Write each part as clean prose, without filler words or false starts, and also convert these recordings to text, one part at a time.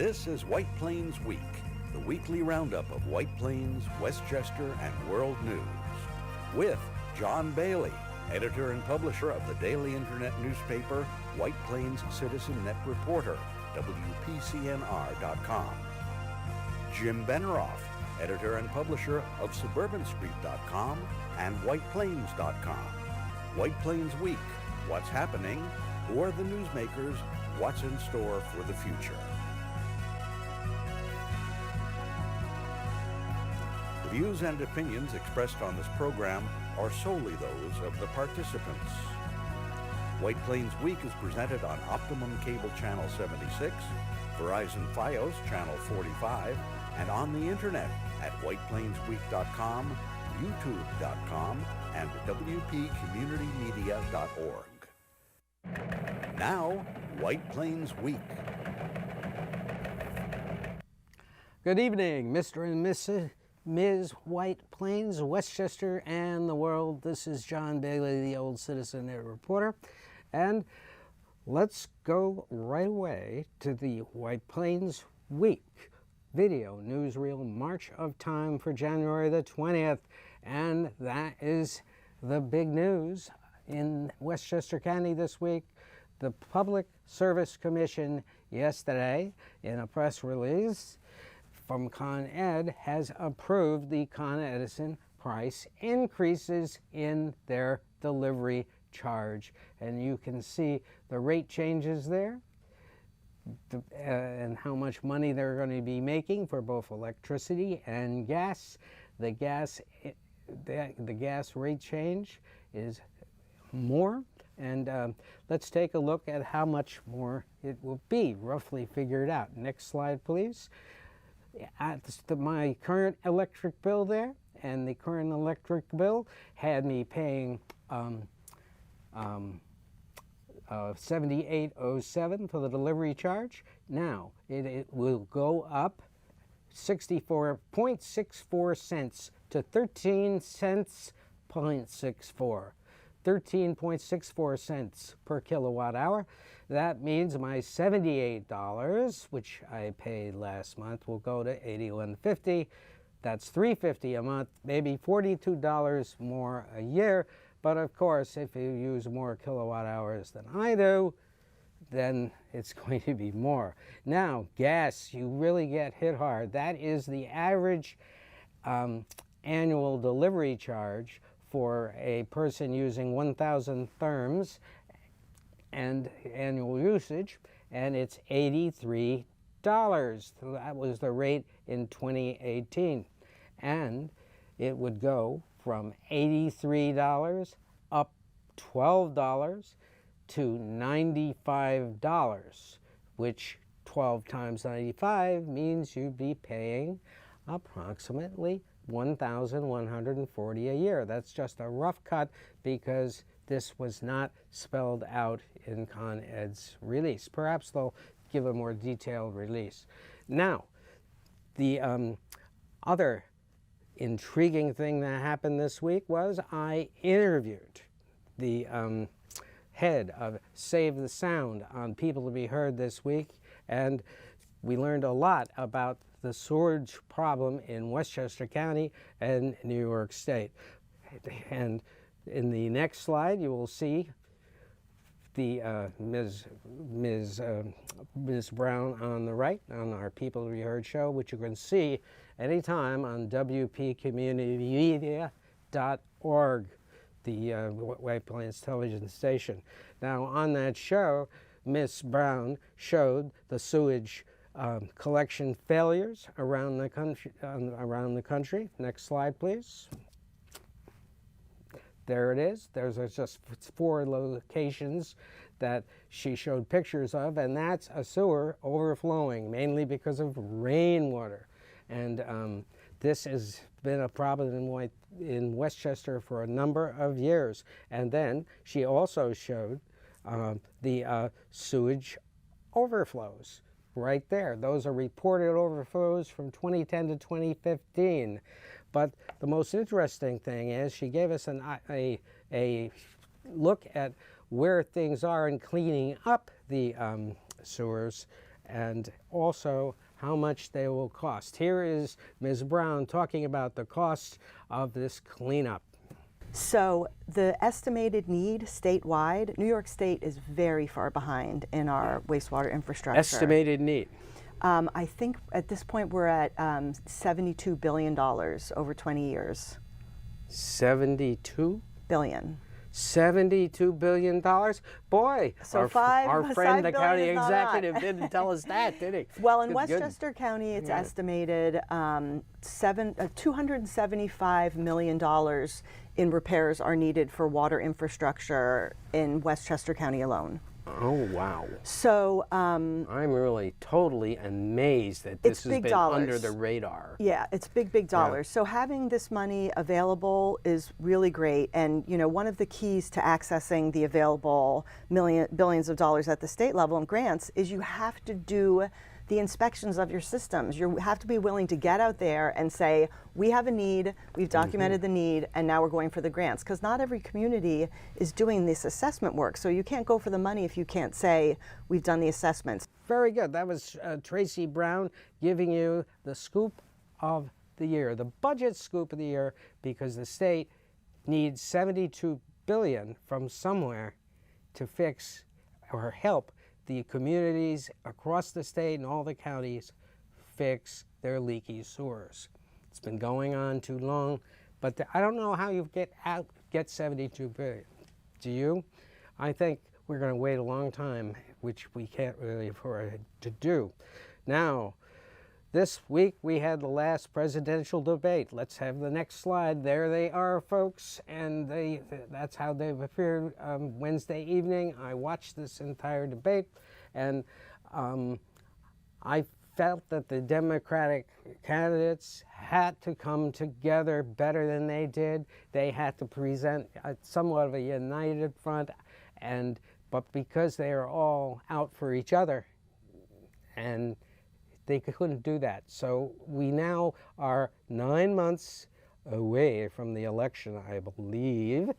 This is White Plains Week, the weekly roundup of White Plains, Westchester, and world news. With John Bailey, editor and publisher of the daily internet newspaper White Plains Citizen Net Reporter, WPCNR.com. Jim Beneroff, editor and publisher of SuburbanStreet.com and WhitePlains.com. White Plains Week, what's happening, who are the newsmakers, what's in store for the future. The views and opinions expressed on this program are solely those of the participants. White Plains Week is presented on Optimum Cable Channel 76, Verizon Fios Channel 45, and on the internet at whiteplainsweek.com, youtube.com, and wpcommunitymedia.org. Now, White Plains Week. Good evening, Mr. and Ms. White Plains, Westchester, and the world. This is John Bailey, the Old Citizen Net Reporter, and let's go right away to the White Plains Week video newsreel March of Time for January the 20th, and that is the big news in Westchester County this week. The Public Service Commission yesterday, in a press release from Con Ed, has approved the Con Edison price increases in their delivery charge. And you can see the rate changes there and how much money they're going to be making for both electricity and gas. The gas rate change is more. And let's take a look at how much more it will be, roughly figured out. Next slide, please. At my current electric bill there, and the current electric bill had me paying $78.07 for the delivery charge. Now it will go up 64.64 cents to 13.64 cents per kilowatt hour. That means my $78, which I paid last month, will go to $81.50. That's $3.50 a month, maybe $42 more a year. But of course, if you use more kilowatt hours than I do, then it's going to be more. Now, gas, you really get hit hard. That is the average annual delivery charge for a person using 1,000 therms and annual usage, and it's $83. That was the rate in 2018. And it would go from $83 up $12 to $95, which 12 times 95 means you'd be paying approximately $1,140 a year. That's just a rough cut because this was not spelled out in Con Ed's release. Perhaps they'll give a more detailed release. Now, the other intriguing thing that happened this week was I interviewed the head of Save the Sound on People to Be Heard this week, and we learned a lot about the sewage problem in Westchester County and New York State. And in the next slide, you will see the Ms. Brown on the right on our People to Be Heard show, which you can see anytime on WPCommunitymedia.org, the White Plains television station. Now, on that show, Ms. Brown showed the sewage collection failures around the country. Next slide, please. There it is. There's just 4 locations that she showed pictures of, and that's a sewer overflowing, mainly because of rainwater. And this has been a problem in Westchester for a number of years. And then she also showed the sewage overflows right there. Those are reported overflows from 2010 to 2015. But the most interesting thing is she gave us a look at where things are in cleaning up the sewers and also how much they will cost. Here is Ms. Brown talking about the cost of this cleanup. So the estimated need statewide, New York State is very far behind in our wastewater infrastructure. Estimated need. I think at this point we're at $72 billion over 20 years. 72 billion. $72 billion? Boy, So our friend, $5 the county billion is not a lot. executive, didn't tell us that, did he? Well, in Good Westchester County, it's estimated $275 million in repairs are needed for water infrastructure in Westchester County alone. Oh, wow. So I'm really totally amazed that this has big been dollars. under the radar. yeah, it's big dollars. So having this money available is really great. And you know, one of the keys to accessing the available billions of dollars at the state level in grants is you have to do the inspections of your systems. You have to be willing to get out there and say, we have a need, we've documented the need, and now we're going for the grants. Because not every community is doing this assessment work. So you can't go for the money if you can't say, we've done the assessments. Very good. That was Tracy Brown giving you the scoop of the year, the budget scoop of the year, because the state needs $72 billion from somewhere to fix or help the communities across the state and all the counties fix their leaky sewers. It's been going on too long, but I don't know how you get 72 billion. Do you? I think we're going to wait a long time, which we can't really afford to do. Now, this week we had the last presidential debate. Let's have the next slide. There they are, folks, and that's how they've appeared Wednesday evening. I watched this entire debate, and I felt that the Democratic candidates had to come together better than they did. They had to present somewhat of a united front, but because they are all out for each other, and they couldn't do that. So we now are 9 months away from the election, I believe,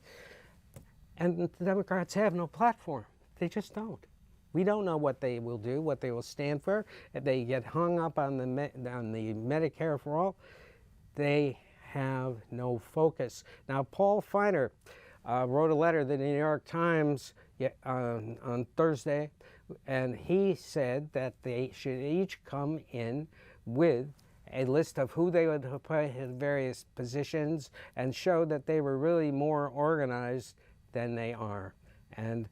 and the Democrats have no platform. They just don't. We don't know what they will do, what they will stand for. If they get hung up on the Medicare for all, they have no focus. Now, Paul Feiner wrote a letter to the New York Times on Thursday, and he said that they should each come in with a list of who they would put in various positions and show that they were really more organized than they are. And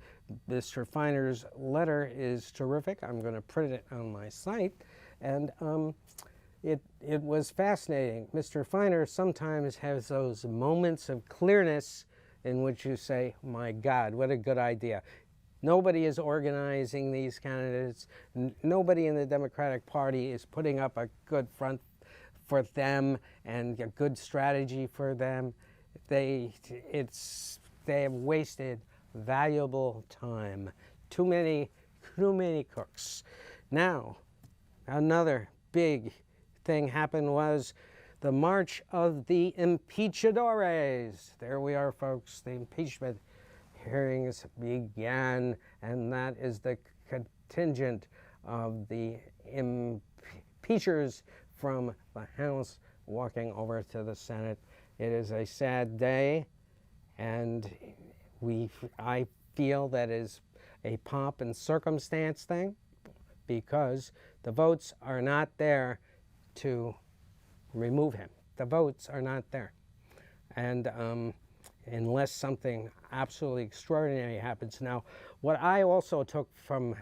Mr. Feiner's letter is terrific. I'm going to print it on my site. And it was fascinating. Mr. Feiner sometimes has those moments of clearness in which you say, my God, what a good idea. Nobody is organizing these candidates. Nobody in the Democratic Party is putting up a good front for them and a good strategy for them. They have wasted valuable time. Too many cooks. Now, another big thing happened was the March of the Impeachadores. There we are, folks. The impeachment hearings began, and that is the contingent of the impeachers from the House walking over to the Senate. It is a sad day, and I feel that is a pomp and circumstance thing, because the votes are not there to remove him. The votes are not there. And unless something absolutely extraordinary happens. Now, what I also took from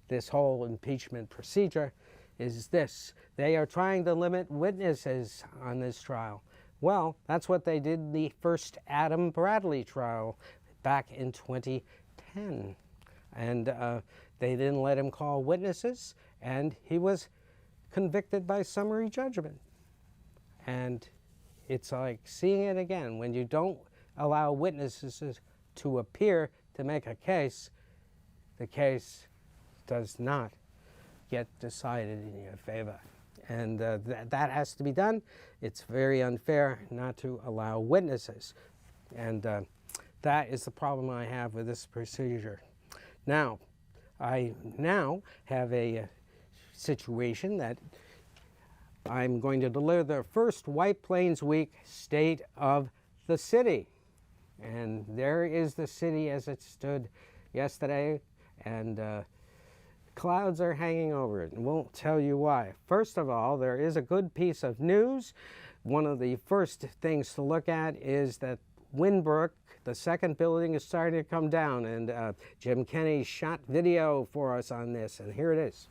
this whole impeachment procedure is this. They are trying to limit witnesses on this trial. Well, that's what they did in the first Adam Bradley trial back in 2010. And they didn't let him call witnesses, and he was convicted by summary judgment. And it's like seeing it again. When you don't allow witnesses to appear to make a case, the case does not get decided in your favor. And that has to be done. It's very unfair not to allow witnesses. And that is the problem I have with this procedure. Now, I now have a situation that I'm going to deliver the first White Plains Week State of the City. And there is the city as it stood yesterday, and clouds are hanging over it, and won't tell you why. First of all, there is a good piece of news. One of the first things to look at is that Winbrook, the second building, is starting to come down, and Jim Kenny shot video for us on this, and here it is.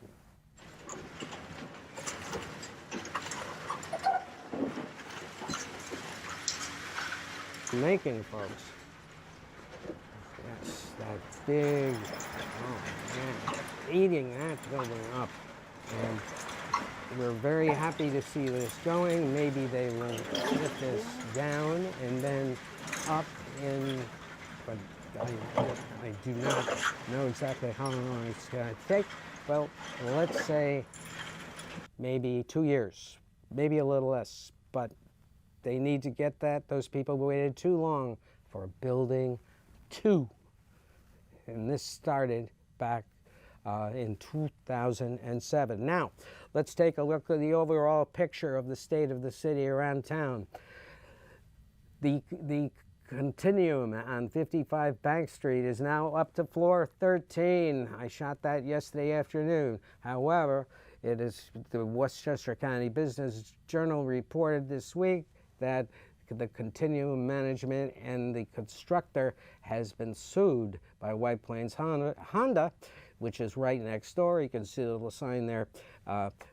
Making, folks. Yes, that big, oh man, eating that building up. And we're very happy to see this going. Maybe they will get this down and then up in, but I do not know exactly how long it's going to take. Well, let's say maybe 2 years, maybe a little less, but they need to get that. Those people waited too long for building 2. And this started back in 2007. Now, let's take a look at the overall picture of the state of the city around town. The continuum on 55 Bank Street is now up to floor 13. I shot that yesterday afternoon. However, it is the Westchester County Business Journal reported this week that the continuum management and the constructor has been sued by White Plains Honda, which is right next door. You can see the little sign there,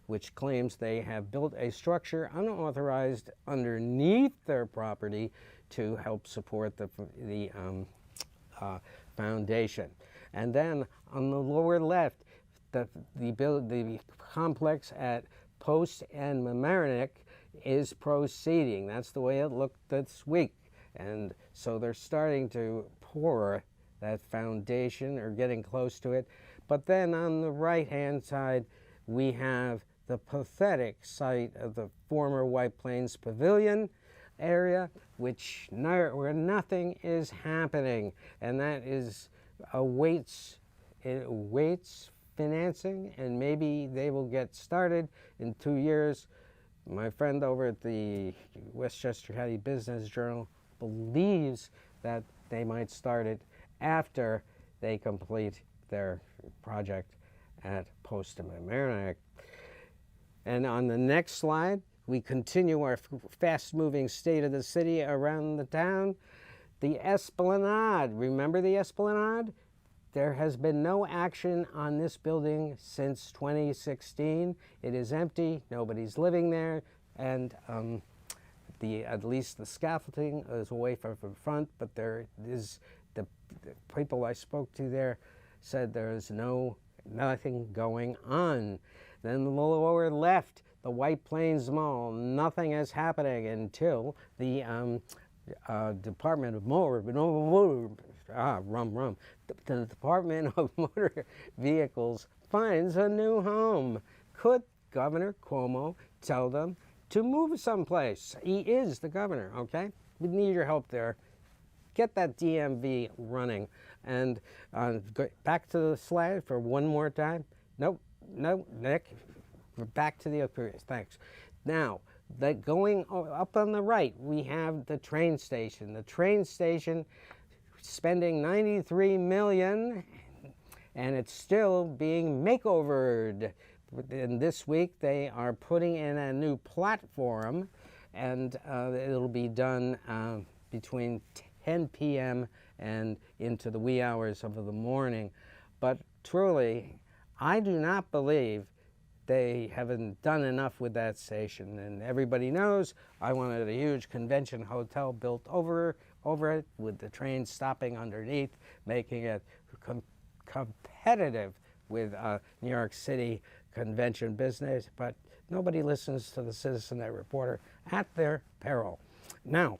which claims they have built a structure unauthorized underneath their property to help support the foundation. And then on the lower left, the complex at Post and Mamaroneck is proceeding. That's the way it looked this week. And so they're starting to pour that foundation, or getting close to it. But then on the right-hand side, we have the pathetic site of the former White Plains Pavilion area, where nothing is happening. And that is awaits financing, and maybe they will get started in 2 years. My friend over at the Westchester County Business Journal believes that they might start it after they complete their project at Post and Mamaroneck. And on the next slide, we continue our fast-moving state of the city around the town. The Esplanade, remember the Esplanade? There has been no action on this building since 2016. It is empty, nobody's living there, and at least the scaffolding is away from the front, but there is, the people I spoke to there said there is nothing going on. Then the lower left, the White Plains Mall, nothing is happening until the Department of the Department of Motor Vehicles finds a new home. Could Governor Cuomo tell them to move someplace? He is the governor, okay? We need your help there. Get that DMV running. And back to the slide for one more time. Nope, Nick. We're back to the previous. Thanks. Now, going up on the right, we have the train station. The train station spending $93 million, and it's still being makeovered. And this week they are putting in a new platform, and it'll be done between 10 p.m. and into the wee hours of the morning. But truly, I do not believe they haven't done enough with that station. And everybody knows I wanted a huge convention hotel built over it, with the train stopping underneath, making it competitive with New York City convention business. But nobody listens to the Citizen-Net reporter at their peril. Now,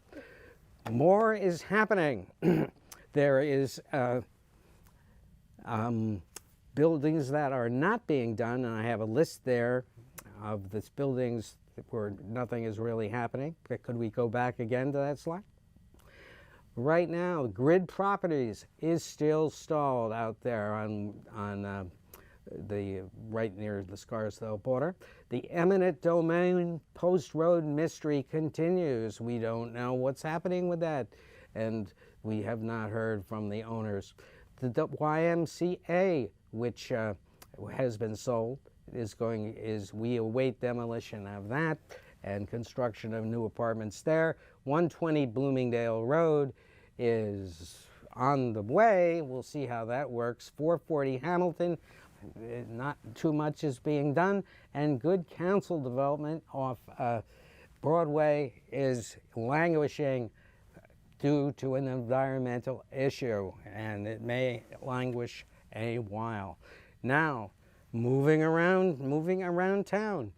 more is happening. There is buildings that are not being done, and I have a list there of these buildings where nothing is really happening. Could we go back again to that slide? Right now, Grid Properties is still stalled out there on right near the Scarsdale border. The eminent domain Post Road mystery continues. We don't know what's happening with that, and we have not heard from the owners. The YMCA, which has been sold, we await demolition of that and construction of new apartments there. 120 Bloomingdale Road is on the way. We'll see how that works. 440 Hamilton, not too much is being done, and good council development off Broadway is languishing due to an environmental issue, and it may languish a while. Now, moving around town,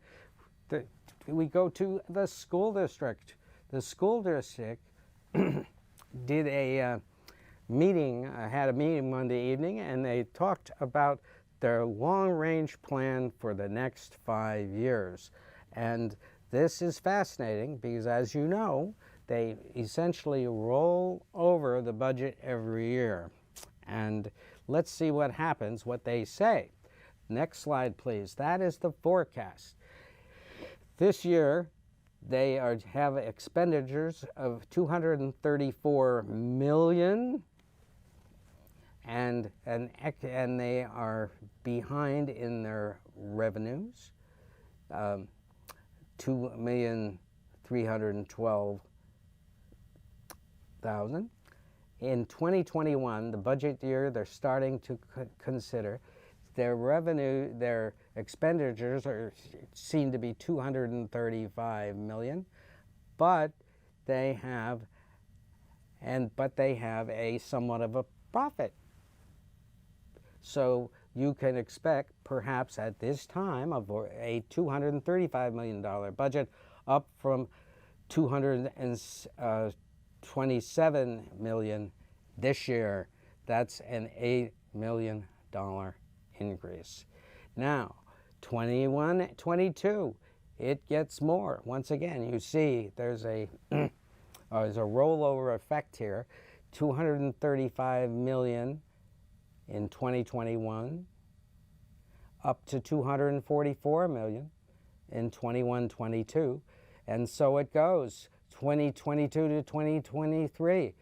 we go to the school district. The school district did a meeting, had a meeting Monday evening, and they talked about their long-range plan for the next 5 years. And this is fascinating because, as you know, they essentially roll over the budget every year. And let's see what happens, what they say. Next slide, please. That is the forecast. This year, they have expenditures of $234 million, and they are behind in their revenues, $2,312,000. In 2021, the budget year, they're starting to consider their revenue, their expenditures seem to be $235 million, but they have a somewhat of a profit. So you can expect, perhaps at this time, of a $235 million budget, up from $227 million this year. That's an $8 million increase. Now, 21-22, it gets more. Once again, you see there's a rollover effect here. $235 million in 2021, up to $244 million in 21-22, and so it goes. 2022 to 2023,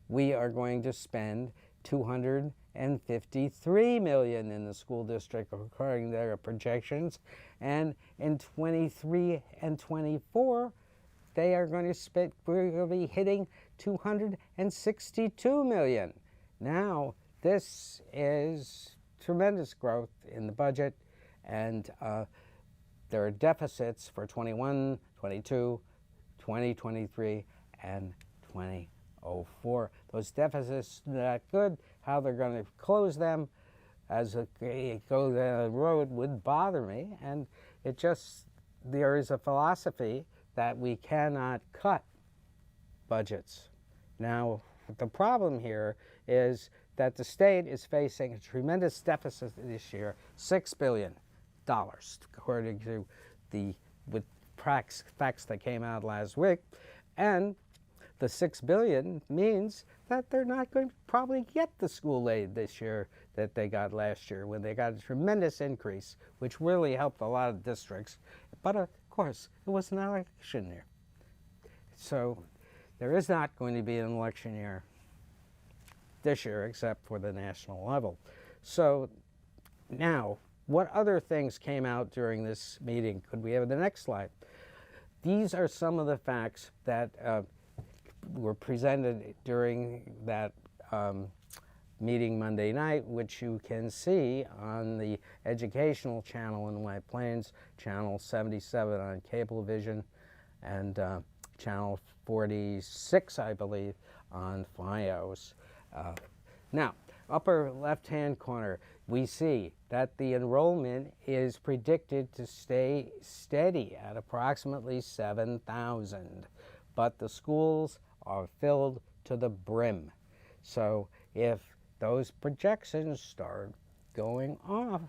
we are going to spend $253 million in the school district according to their projections, and in 23 and 24 they are going to spend, we're going to be hitting $262 million. Now this is tremendous growth in the budget, and there are deficits for 21, 22, 2023, and 2004. Those deficits are not good. How they're going to close them as it goes down the road would bother me, and there is a philosophy that we cannot cut budgets. Now, the problem here is that the state is facing a tremendous deficit this year, $6 billion, according to with facts that came out last week, and the $6 billion means that they're not going to probably get the school aid this year that they got last year, when they got a tremendous increase, which really helped a lot of districts. But of course, it was an election year. So there is not going to be an election year this year except for the national level. So now, what other things came out during this meeting? Could we have the next slide? These are some of the facts that were presented during that meeting Monday night, which you can see on the educational channel in White Plains, channel 77 on Cablevision, and channel 46, I believe, on FiOS. Now, upper left-hand corner, we see that the enrollment is predicted to stay steady at approximately 7,000, but the schools are filled to the brim. So if those projections start going off,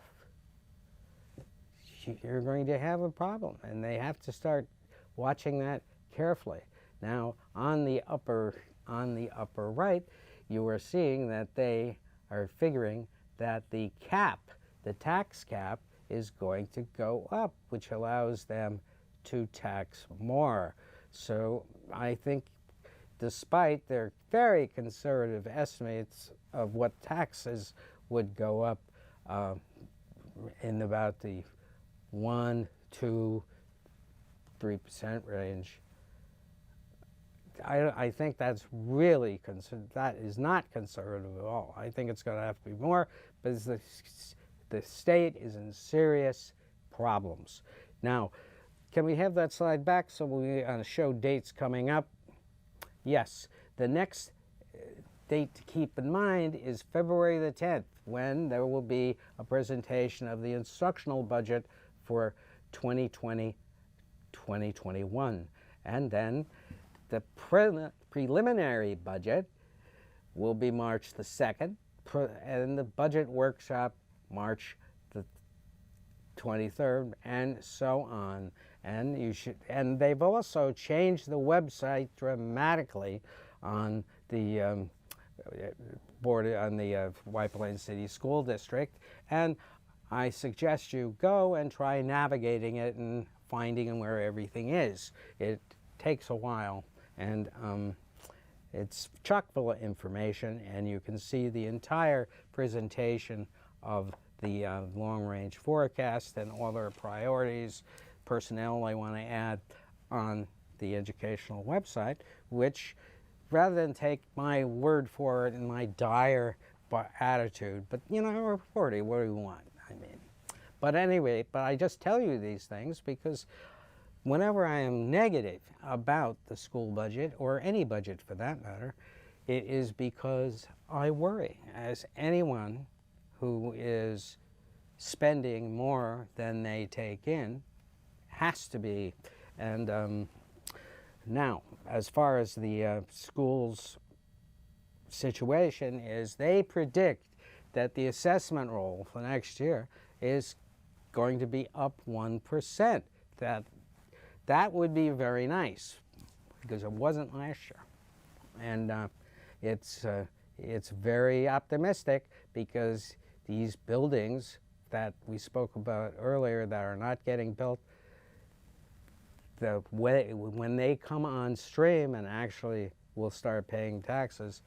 you're going to have a problem, and they have to start watching that carefully. Now, on the upper right, you are seeing that they are figuring that the cap the tax cap is going to go up, which allows them to tax more. So I think despite their very conservative estimates of what taxes would go up in about the 1, 2, 3% range, I think that's really that is not conservative at all. I think it's going to have to be more, but the state is in serious problems. Now, can we have that slide back so we show dates coming up? Yes, the next date to keep in mind is February the 10th, when there will be a presentation of the instructional budget for 2020-2021. And then the preliminary budget will be March the 2nd, and the budget workshop March the 23rd, and so on. And they've also changed the website dramatically on the board on the White Plains City School District, and I suggest you go and try navigating it and finding where everything is. It takes a while, and it's chock full of information, and you can see the entire presentation of the long-range forecast and all their priorities, personnel I want to add on the educational website, which, rather than take my word for it in my dire attitude, but you know, we're 40, what do we want? I mean, but anyway, but I just tell you these things because whenever I am negative about the school budget, or any budget for that matter, it is because I worry, as anyone who is spending more than they take in has to be. And now, as far as the schools situation is, they predict that the assessment roll for next year is going to be up 1%. That would be very nice, because it wasn't last year. And it's very optimistic, because these buildings that we spoke about earlier that are not getting built, when they come on stream and actually will start paying taxes,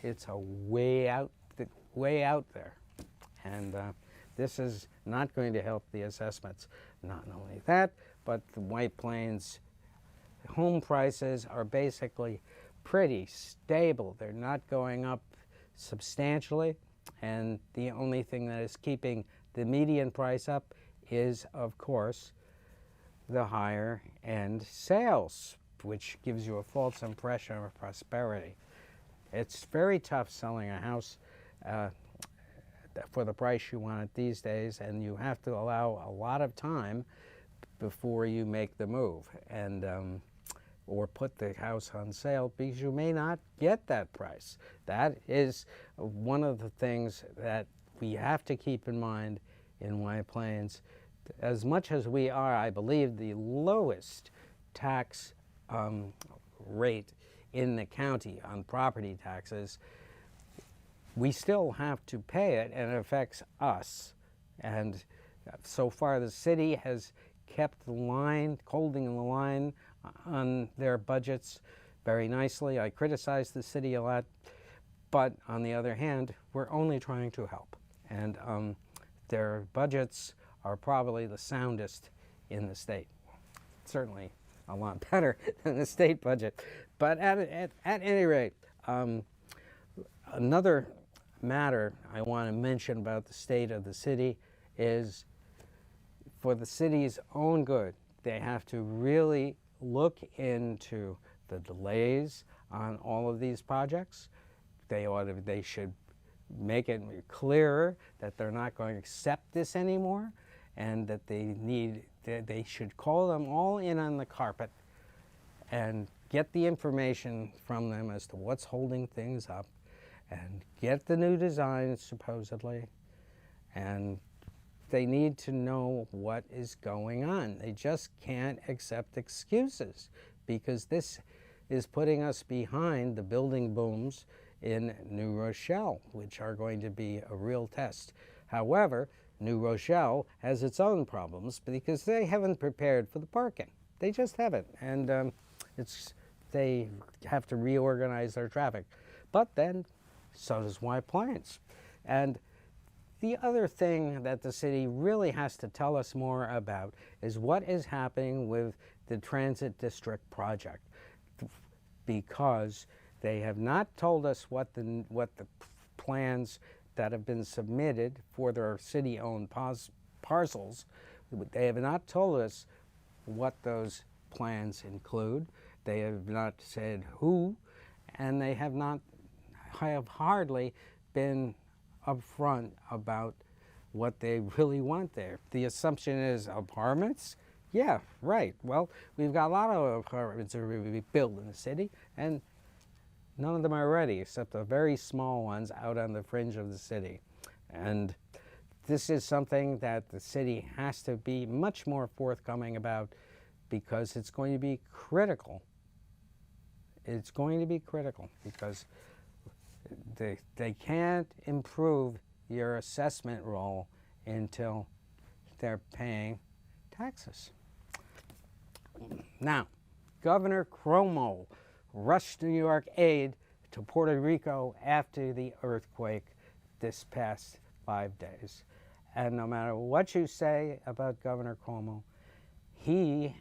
it's a way out there. And this is not going to help the assessments. Not only that, but the White Plains home prices are basically pretty stable. They're not going up substantially, and the only thing that is keeping the median price up is, of course, the higher end sales, which gives you a false impression of prosperity. It's very tough selling a house for the price you want it these days, and you have to allow a lot of time before you make the move, and or put the house on sale, because you may not get that price. That is one of the things that we have to keep in mind in White Plains. As much as we are, I believe, the lowest tax rate in the county on property taxes, we still have to pay it, and it affects us. And so far the city has kept the line, holding the line on their budgets very nicely. I criticize the city a lot, but on the other hand, we're only trying to help. And their budgets are probably the soundest in the state. Certainly a lot better than the state budget. But at any rate, another matter I want to mention about the state of the city is, for the city's own good, they have to really look into the delays on all of these projects. They should make it clearer that they're not going to accept this anymore, and that they should call them all in on the carpet and get the information from them as to what's holding things up, and get the new designs supposedly, and they need to know what is going on. They just can't accept excuses, because this is putting us behind the building booms in New Rochelle, which are going to be a real test. However, New Rochelle has its own problems because they haven't prepared for the parking. They just haven't, and they have to reorganize their traffic. But then, so does White Plains. And the other thing that the city really has to tell us more about is what is happening with the Transit District project, because they have not told us what the plans that have been submitted for their city-owned parcels. They have not told us what those plans include. They have not said who, and they have hardly been upfront about what they really want there. The assumption is apartments. Yeah, right. Well, we've got a lot of apartments that are being built in the city, and none of them are ready, except the very small ones out on the fringe of the city. And this is something that the city has to be much more forthcoming about, because it's going to be critical. It's going to be critical because they can't improve your assessment roll until they're paying taxes. Now, Governor Cuomo rushed New York aid to Puerto Rico after the earthquake this past 5 days. And no matter what you say about Governor Cuomo, he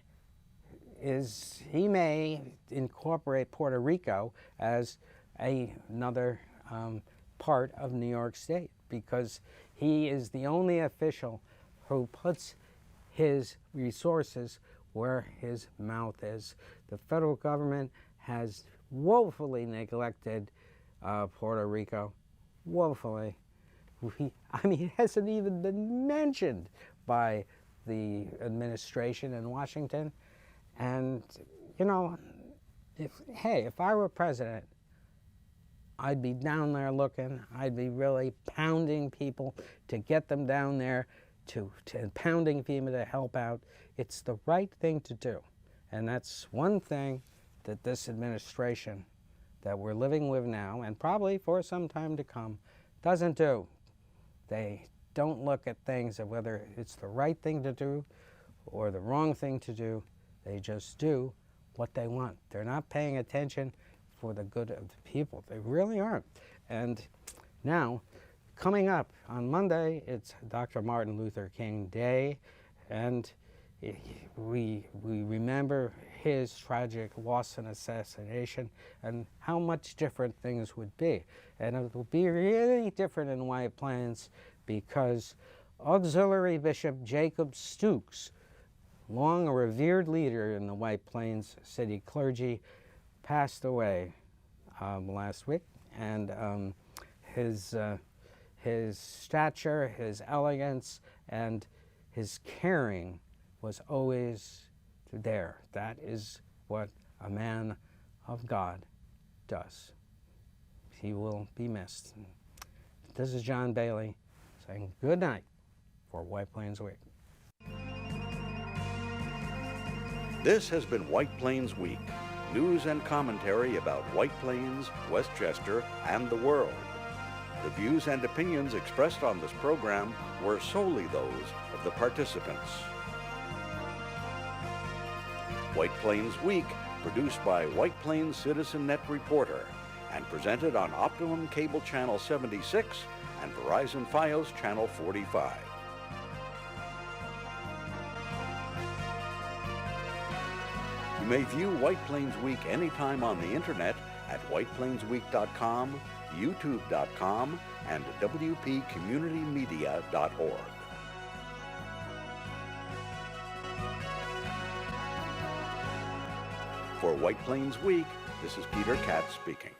may incorporate Puerto Rico as another part of New York State, because he is the only official who puts his resources where his mouth is. The federal government has woefully neglected Puerto Rico, woefully. It hasn't even been mentioned by the administration in Washington. And, you know, if I were president, I'd be down there looking. I'd be really pounding people to get them down there, to pounding FEMA to help out. It's the right thing to do. And that's one thing that this administration that we're living with now, and probably for some time to come, doesn't do. They don't look at things of whether it's the right thing to do or the wrong thing to do. They just do what they want. They're not paying attention for the good of the people. They really aren't. And now, coming up on Monday, it's Dr. Martin Luther King Day, and we remember his tragic loss and assassination and how much different things would be. And it will be really different in White Plains because Auxiliary Bishop Jacob Stooks, long a revered leader in the White Plains city clergy, passed away last week. And his stature, his elegance, and his caring was always there. That is what a man of God does. He will be missed. This is John Bailey saying good night for White Plains Week. This has been White Plains Week, news and commentary about White Plains, Westchester, and the world. The views and opinions expressed on this program were solely those of the participants. White Plains Week, produced by White Plains Citizen Net Reporter and presented on Optimum Cable Channel 76 and Verizon Fios Channel 45. You may view White Plains Week anytime on the internet at whiteplainsweek.com, youtube.com, and wpcommunitymedia.org. For White Plains Week, this is Peter Katz speaking.